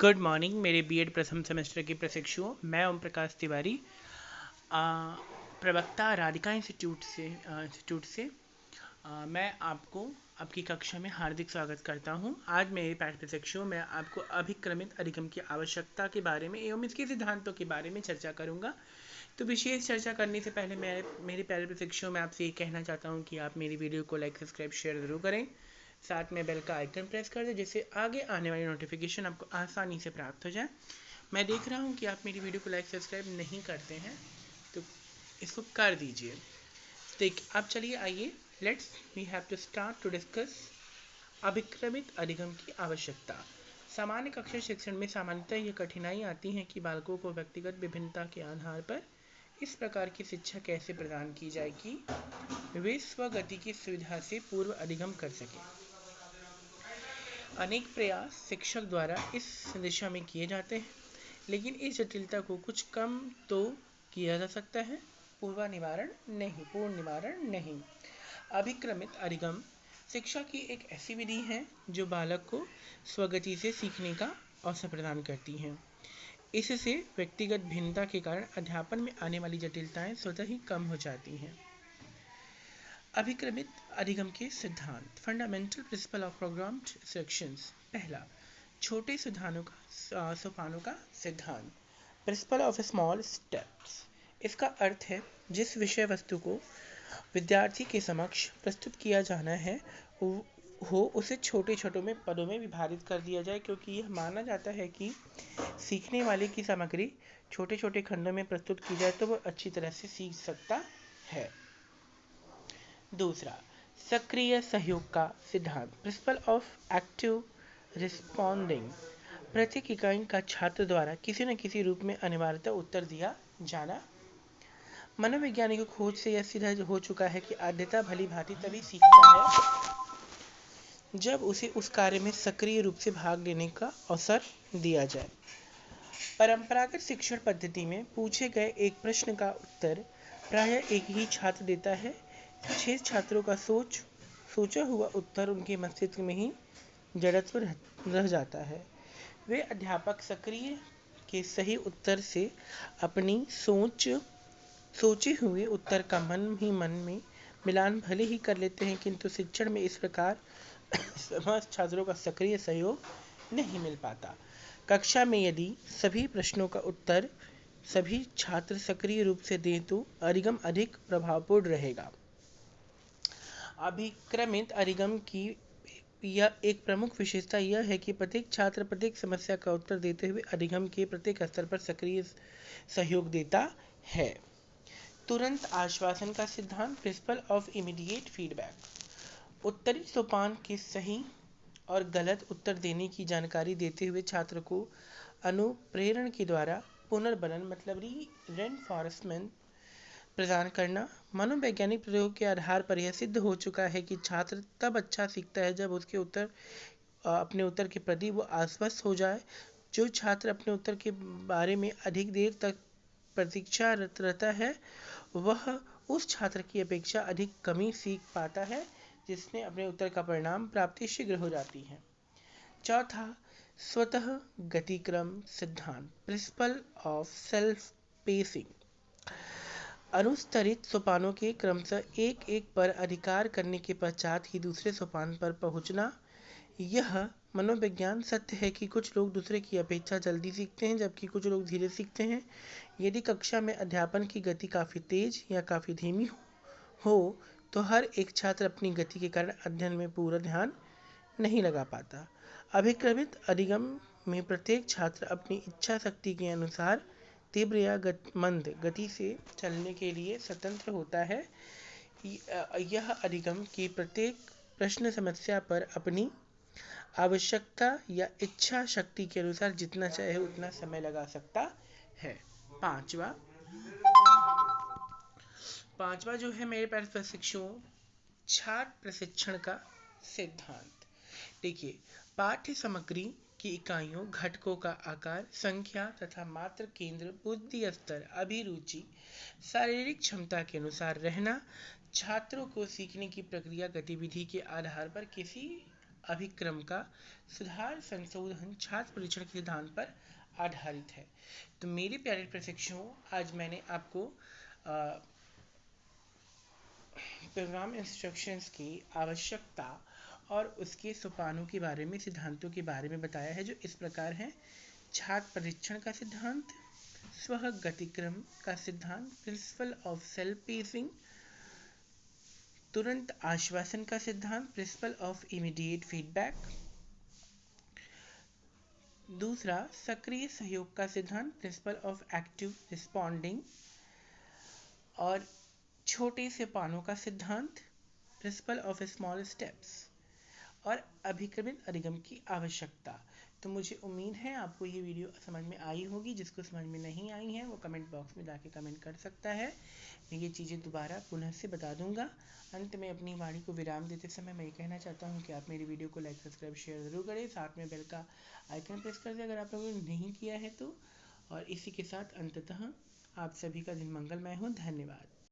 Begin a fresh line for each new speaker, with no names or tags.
Good morning मेरे BEd प्रथम semester के प्रशिक्षुओं। मैं ओम प्रकाश तिवारी, आ, प्रवक्ता राधिका इंस्टीट्यूट से मैं आपको आपकी कक्षा में हार्दिक स्वागत करता हूं। आज मेरे पाठ प्रशिक्षुओं मैं आपको अभिक्रमित अधिगम की आवश्यकता के बारे में एवं इसके सिद्धांतों के बारे में चर्चा करूंगा। तो विशेष चर्चा करने से पहले मैं मेरे प्यारे प्रशिक्षुओं में आपसे ये कहना चाहता हूं कि आप मेरी वीडियो को लाइक, सब्सक्राइब, शेयर ज़रूर करें। साथ में बेल का आइकन प्रेस कर दें जिससे आगे आने वाली नोटिफिकेशन आपको आसानी से प्राप्त हो जाए। मैं देख रहा हूं कि आप मेरी वीडियो को लाइक, सब्सक्राइब नहीं करते हैं, तो इसको कर दीजिए। अब चलिए आइए, let's we have to start to discuss अभिक्रमित अधिगम की आवश्यकता। सामान्य कक्षा शिक्षण में सामान्यतः यह कठिनाई आती है कि बालकों को व्यक्तिगत विभिन्नता के आधार पर इस प्रकार की शिक्षा कैसे प्रदान की जाए कि वे स्वगति की सुविधा से पूर्व अधिगम कर सकें। अनेक प्रयास शिक्षक द्वारा इस दिशा में किए जाते हैं, लेकिन इस जटिलता को कुछ कम तो किया जा सकता है, पूर्ण निवारण नहीं। अभिक्रमित अधिगम शिक्षा की एक ऐसी विधि है जो बालक को स्वगति से सीखने का अवसर प्रदान करती है। इससे व्यक्तिगत भिन्नता के कारण अध्यापन में आने वाली जटिलताएं स्वतः ही कम हो जाती हैं। अभिक्रमित अधिगम के सिद्धांत। Fundamental principle of programmed instructions. पहला, छोटे सोपानों का सिद्धांत। Principle of small steps. इसका अर्थ है जिस विषय वस्तु को विद्यार्थी के समक्ष प्रस्तुत किया जाना है हो उसे छोटे छोटे में पदों में विभाजित कर दिया जाए, क्योंकि यह माना जाता है कि सीखने वाले की सामग्री छोटे छोटे खंडों में प्रस्तुत की जाए तो वह अच्छी तरह से सीख सकता है। दूसरा, सक्रिय सहयोग का सिद्धांत। Principle of active responding. प्रत्येक इकाई का छात्र द्वारा किसी न किसी रूप में अनिवार्यतः उत्तर दिया जाना। मनोवैज्ञानिक खोज से यह सिद्ध हो चुका है कि आद्यता भली भांति तभी सीखता है जब उसे उस कार्य में सक्रिय रूप से भाग लेने का अवसर दिया जाए। परंपरागत शिक्षण पद्धति में पूछे गए एक प्रश्न का उत्तर प्रायः एक ही छात्र देता है। 6 छात्रों का सोचा हुआ उत्तर उनके मस्तिष्क में ही जड़त्व रह जाता है। वे अध्यापक सक्रिय के सही उत्तर से अपनी सोचे हुए उत्तर का मन में मिलान भले ही कर लेते हैं, किंतु शिक्षण में इस प्रकार समस्त छात्रों का सक्रिय सहयोग नहीं मिल पाता। कक्षा में यदि सभी प्रश्नों का उत्तर सभी छात्र सक्रिय रूप से दें तो अधिगम अधिक प्रभावपूर्ण रहेगा। अभिक्रमित अधिगम की यह एक प्रमुख विशेषता यह है कि प्रत्येक छात्र प्रत्येक समस्या का उत्तर देते हुए अधिगम के प्रत्येक स्तर पर सक्रिय सहयोग देता है। तुरंत आश्वासन का सिद्धांत। Principle of immediate feedback. उत्तरी सोपान के सही और गलत उत्तर देने की जानकारी देते हुए छात्र को अनुप्रेरण के द्वारा पुनर्बलन मतलब रीइंफोर्समेंट प्रदान करना। मनोवैज्ञानिक प्रयोग के आधार पर यह सिद्ध हो चुका है कि छात्र तब अच्छा सीखता है जब उसके अपने उत्तर के प्रति वो आश्वस्त हो जाए। जो छात्र अपने उत्तर के बारे में अधिक देर तक प्रतीक्षारत रहता है वह उस छात्र की अपेक्षा अधिक कमी सीख पाता है जिसने अपने उत्तर का परिणाम प्राप्ति शीघ्र हो जाती है। चौथा, स्वतः गतिक्रम सिद्धांत। Principle of self pacing. अनुस्तरित सोपानों के क्रमशः एक एक पर अधिकार करने के पश्चात ही दूसरे सोपान पर पहुंचना। यह मनोविज्ञान सत्य है कि कुछ लोग दूसरे की अपेक्षा जल्दी सीखते हैं जबकि कुछ लोग धीरे सीखते हैं। यदि कक्षा में अध्यापन की गति काफ़ी तेज या काफ़ी धीमी हो तो हर एक छात्र अपनी गति के कारण अध्ययन में पूरा ध्यान नहीं लगा पाता। अभिक्रमित अधिगम में प्रत्येक छात्र अपनी इच्छा शक्ति के अनुसार तीव्र या मंद गति से चलने के लिए स्वतंत्र होता है। यह अधिगम की प्रत्येक प्रश्न समस्या पर अपनी आवश्यकता या इच्छा शक्ति के अनुसार जितना चाहे उतना समय लगा सकता है। पांचवा जो है मेरे पास प्रशिक्षुओं, छात्र प्रशिक्षण का सिद्धांत। देखिए, पाठ्य सामग्री की इकाइयों, घटकों का आकार, संख्या तथा मात्र केंद्र, बुद्धि स्तर, अभिरुचि, शारीरिक क्षमता के अनुसार रहना छात्रों को सीखने की प्रक्रिया गतिविधि के आधार पर किसी अभिक्रम का सुधार संशोधन छात्र परीक्षण के सिद्धांत पर आधारित है। तो मेरे प्यारे प्रशिक्षुओं, आज मैंने आपको प्रोग्राम इंस्ट्रक्शंस की आवश्यकता और उसके सोपानों के बारे में, सिद्धांतों के बारे में बताया है, जो इस प्रकार हैं: छात्र परीक्षण का सिद्धांत, स्व गतिक्रम का सिद्धांत, प्रिंसिपल ऑफ सेल्फ पेसिंग, तुरंत आश्वासन का सिद्धांत, प्रिंसिपल ऑफ इमीडिएट फीडबैक, दूसरा सक्रिय सहयोग का सिद्धांत, प्रिंसिपल ऑफ एक्टिव रिस्पॉन्डिंग, और छोटे से पानों का सिद्धांत, प्रिंसिपल ऑफ स्मॉल स्टेप्स, और अभिक्रमित अधिगम की आवश्यकता। तो मुझे उम्मीद है आपको ये वीडियो समझ में आई होगी। जिसको समझ में नहीं आई है वो कमेंट बॉक्स में जाके कमेंट कर सकता है। मैं ये चीज़ें दोबारा पुनः से बता दूंगा। अंत में अपनी वाणी को विराम देते समय मैं ये कहना चाहता हूँ कि आप मेरी वीडियो को लाइक, सब्सक्राइब, शेयर ज़रूर करें। साथ में बेल का आइकन प्रेस कर दें अगर आप लोगों ने नहीं किया है तो। और इसी के साथ अंततः आप सभी का दिन मंगलमय हो। धन्यवाद।